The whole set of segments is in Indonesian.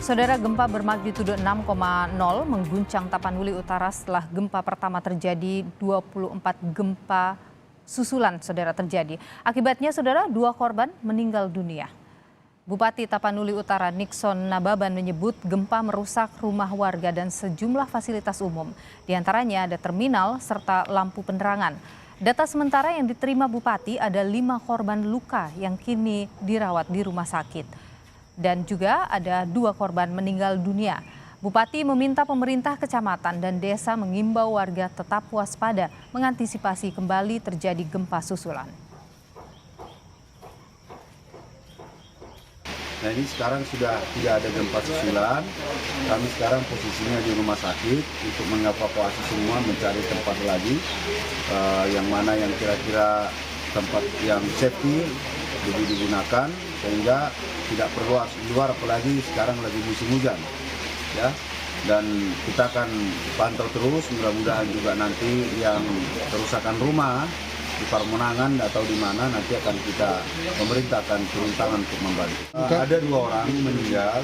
Saudara, gempa bermagnitudo 6,0 mengguncang Tapanuli Utara setelah gempa pertama terjadi 24 gempa susulan saudara terjadi. Akibatnya saudara 2 korban meninggal dunia. Bupati Tapanuli Utara Nixon Nababan menyebut gempa merusak rumah warga dan sejumlah fasilitas umum. Di antaranya ada terminal serta lampu penerangan. Data sementara yang diterima Bupati ada 5 korban luka yang kini dirawat di rumah sakit. Dan juga ada 2 korban meninggal dunia. Bupati meminta pemerintah kecamatan dan desa mengimbau warga tetap waspada mengantisipasi kembali terjadi gempa susulan. Nah, ini sekarang sudah tidak ada gempa susulan. Kami sekarang posisinya di rumah sakit untuk mengevakuasi semua, mencari tempat lagi yang mana yang kira-kira tempat yang safety lebih digunakan sehingga tidak perlu luar, apalagi sekarang lagi musim hujan ya. Dan kita akan pantau terus, mudah-mudahan juga nanti yang kerusakan rumah di Parmonangan atau di mana nanti akan kita pemerintahkan turun tangan untuk membantu. Ada 2 orang meninggal,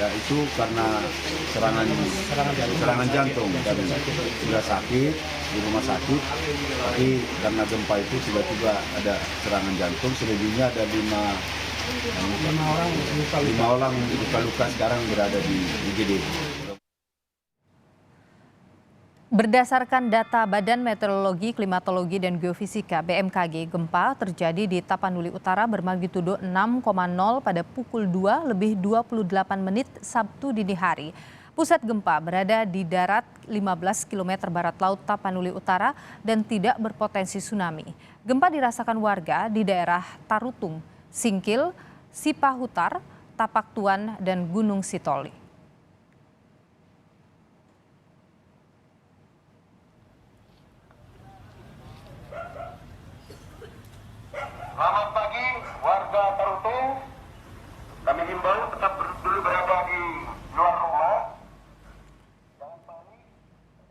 ya itu karena serangan jantung dan sudah sakit di rumah sakit. Tapi karena gempa itu tiba-tiba ada serangan jantung, selebihnya ada 5 orang luka-luka sekarang berada di IGD. Berdasarkan data Badan Meteorologi, Klimatologi, dan Geofisika (BMKG), gempa terjadi di Tapanuli Utara bermagnitudo 6,0 pada pukul 2:28 Sabtu dini hari. Pusat gempa berada di darat 15 km barat laut Tapanuli Utara dan tidak berpotensi tsunami. Gempa dirasakan warga di daerah Tarutung, Singkil, Sipahutar, Tapak Tuan, dan Gunung Sitoli. Selamat pagi warga Tarutung. Kami himbau tetap dulu berada di luar rumah.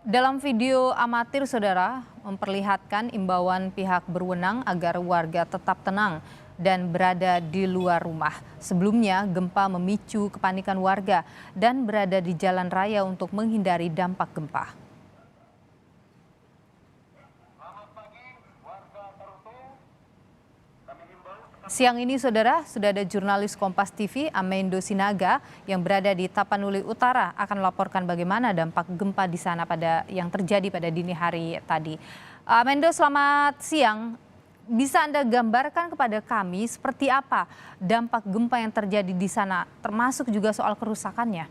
Dalam video amatir saudara memperlihatkan imbauan pihak berwenang agar warga tetap tenang dan berada di luar rumah. Sebelumnya gempa memicu kepanikan warga dan berada di jalan raya untuk menghindari dampak gempa. Siang ini saudara, sudah ada jurnalis Kompas TV Amendo Sinaga yang berada di Tapanuli Utara akan melaporkan bagaimana dampak gempa di sana yang terjadi pada dini hari tadi. Amendo, selamat siang. Bisa Anda gambarkan kepada kami seperti apa dampak gempa yang terjadi di sana, termasuk juga soal kerusakannya?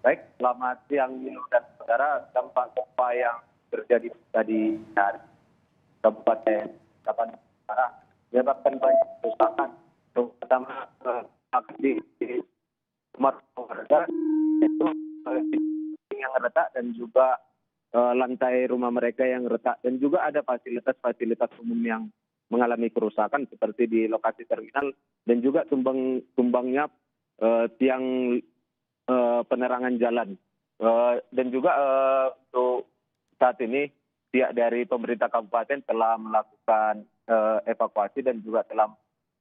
Baik, selamat siang Nino dan saudara. Dampak gempa yang terjadi tadi hari Kabupaten Tapanuli Utara menyebabkan banyak kerusakan, terutama di rumah warga, itu yang retak dan juga lantai rumah mereka yang retak, dan juga ada fasilitas umum yang mengalami kerusakan seperti di lokasi terminal dan juga tumbangnya tiang penerangan jalan. Dan juga untuk saat ini pihak dari pemerintah kabupaten telah melakukan evakuasi dan juga telah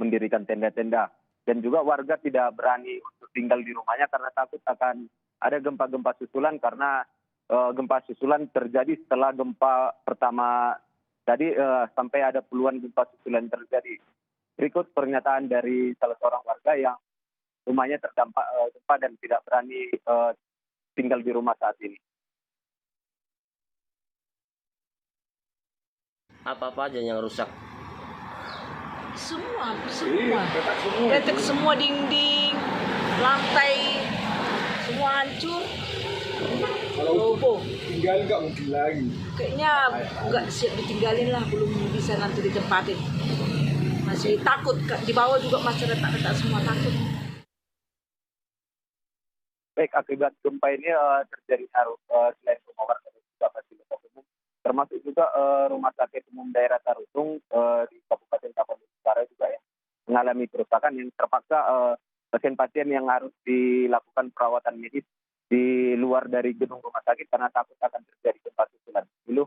mendirikan tenda-tenda, dan juga warga tidak berani untuk tinggal di rumahnya karena takut akan ada gempa-gempa susulan, karena gempa susulan terjadi setelah gempa pertama tadi, sampai ada puluhan gempa susulan terjadi. Berikut pernyataan dari salah seorang warga yang rumahnya terdampak gempa dan tidak berani tinggal di rumah saat ini. Apa-apa aja yang rusak? Semua. Retak semua, dinding, lantai, semua hancur. Kalau tinggal nggak mungkin lagi. Kayaknya nggak siap ditinggalin lah, belum bisa nanti ditempatin. Masih takut, di bawah juga masih retak-retak semua, takut. Baik, akibat gempa ini terjadi selain rumah warga dan juga fasilitas umum, termasuk juga rumah sakit umum daerah Tarutung di Kabupaten Tapanuli Utara juga yang mengalami kerusakan, yang terpaksa pasien-pasien yang harus dilakukan perawatan medis di luar dari gedung rumah sakit karena takut akan terjadi gempa susulan. Dulu.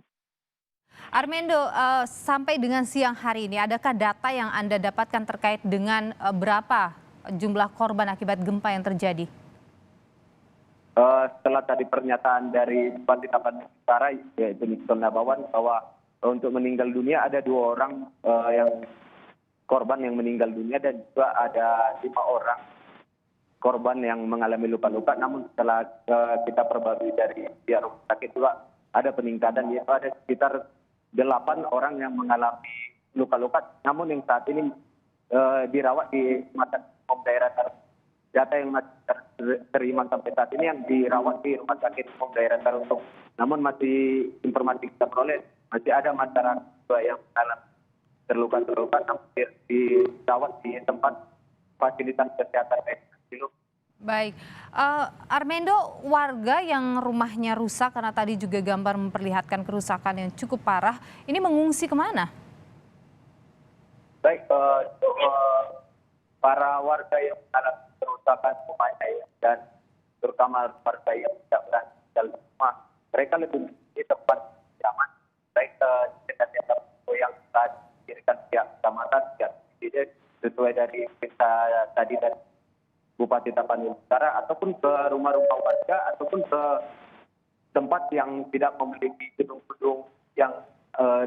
Armendo, sampai dengan siang hari ini, adakah data yang Anda dapatkan terkait dengan berapa jumlah korban akibat gempa yang terjadi? Setelah tadi pernyataan dari Bupati Tapanuli Utara, yaitu Nixon Nabawan, bahwa untuk meninggal dunia ada 2 orang yang korban yang meninggal dunia, dan juga ada 5 orang korban yang mengalami luka-luka. Namun setelah kita perbarui dari pihak rumah sakit juga ada peningkatan, yaitu ada sekitar 8 orang yang mengalami luka-luka. Namun yang saat ini dirawat di rumah sakit umum daerah Tarung. Data yang masih terima sampai saat ini yang dirawat di rumah sakit umum daerah Tarung. Namun masih informasi kita peroleh, masih ada masyarakat yang mengalami terluka-terluka namun dirawat di tempat fasilitas kesehatan. Baik, Armendo, warga yang rumahnya rusak karena tadi juga gambar memperlihatkan kerusakan yang cukup parah, ini mengungsi kemana? Baik, para warga yang mengalami kerusakan rumahnya dan terutama warga yang tidak berani tinggal di rumah, mereka lebih di tempat nyaman, baik dekat yang didirikan pihak kecamatan, pihak sesuai dari perintah tadi dari Bupati Tapanuli Utara, ataupun ke rumah-rumah warga, ataupun ke tempat yang tidak memiliki gedung-gedung yang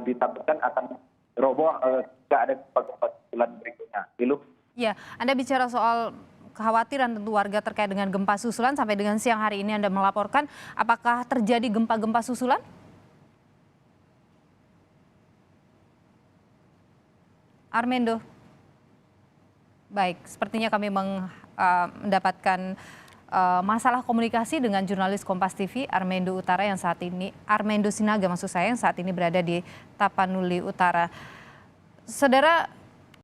ditakutkan akan roboh jika ada gempa-gempa susulan berikutnya. Ya, Anda bicara soal kekhawatiran tentu warga terkait dengan gempa susulan. Sampai dengan siang hari ini Anda melaporkan, apakah terjadi gempa-gempa susulan? Armendo. Baik, sepertinya kami mendapatkan masalah komunikasi dengan jurnalis Kompas TV Armendo Utara yang saat ini, Armendo Sinaga maksud saya, yang saat ini berada di Tapanuli Utara. Saudara,